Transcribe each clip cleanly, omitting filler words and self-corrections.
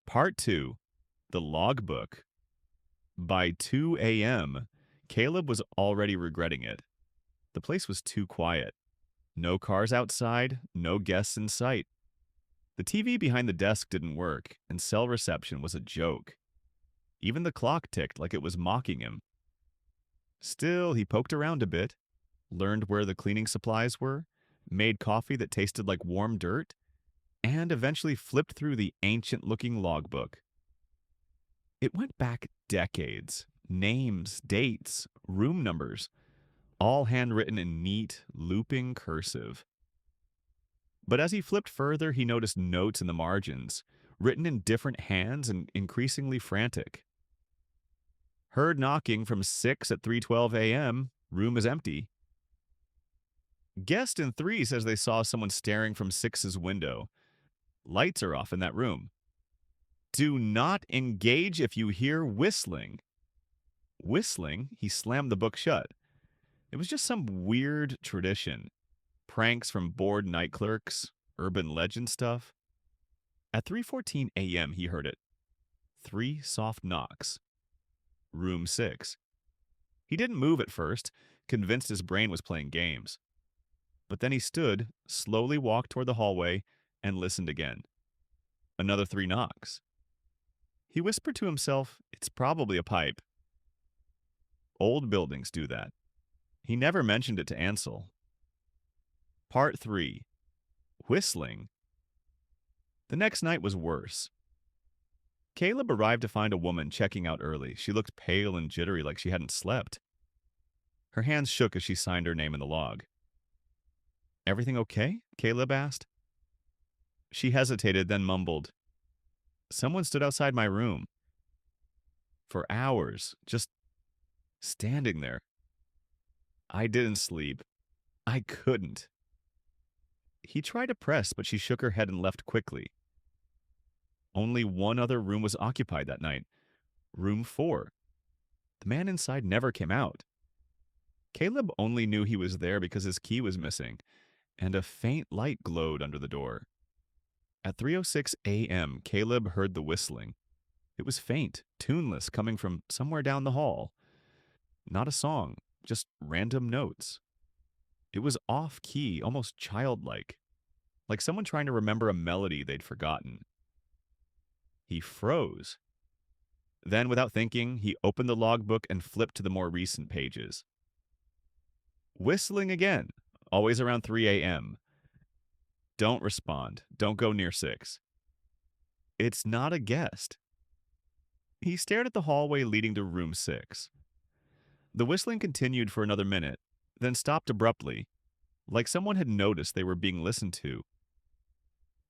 Part 2. The Logbook. By 2 a.m., Caleb was already regretting it. The place was too quiet. No cars outside, no guests in sight. The TV behind the desk didn't work, and cell reception was a joke. Even the clock ticked like it was mocking him. Still, he poked around a bit, learned where the cleaning supplies were, made coffee that tasted like warm dirt, and eventually flipped through the ancient-looking logbook. It went back decades. Names, dates, room numbers, all handwritten in neat, looping cursive. But as he flipped further, he noticed notes in the margins, written in different hands and increasingly frantic. Heard knocking from 6 at 3:12 a.m. Room is empty. Guest in 3 says they saw someone staring from 6's window. Lights are off in that room. Do not engage if you hear whistling. Whistling? He slammed the book shut. It was just some weird tradition. Pranks from bored night clerks, urban legend stuff. At 3:14 a.m. he heard it. 3 soft knocks. Room 6. He didn't move at first, convinced his brain was playing games. But then he stood, slowly walked toward the hallway, and listened again. Another 3 knocks. He whispered to himself, it's probably a pipe. Old buildings do that. He never mentioned it to Ansel. Part 3. Whistling. The next night was worse. Caleb arrived to find a woman checking out early. She looked pale and jittery like she hadn't slept. Her hands shook as she signed her name in the log. Everything okay? Caleb asked. She hesitated, then mumbled, someone stood outside my room. For hours, just standing there. I didn't sleep. I couldn't. He tried to press, but she shook her head and left quickly. Only one other room was occupied that night. Room 4. The man inside never came out. Caleb only knew he was there because his key was missing, and a faint light glowed under the door. At 3:06 a.m., Caleb heard the whistling. It was faint, tuneless, coming from somewhere down the hall. Not a song, just random notes. It was off-key, almost childlike, like someone trying to remember a melody they'd forgotten. He froze. Then, without thinking, he opened the logbook and flipped to the more recent pages. Whistling again, always around 3 a.m. Don't respond. Don't go near 6. It's not a guest. He stared at the hallway leading to room 6. The whistling continued for another minute, then stopped abruptly, like someone had noticed they were being listened to.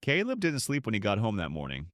Caleb didn't sleep when he got home that morning.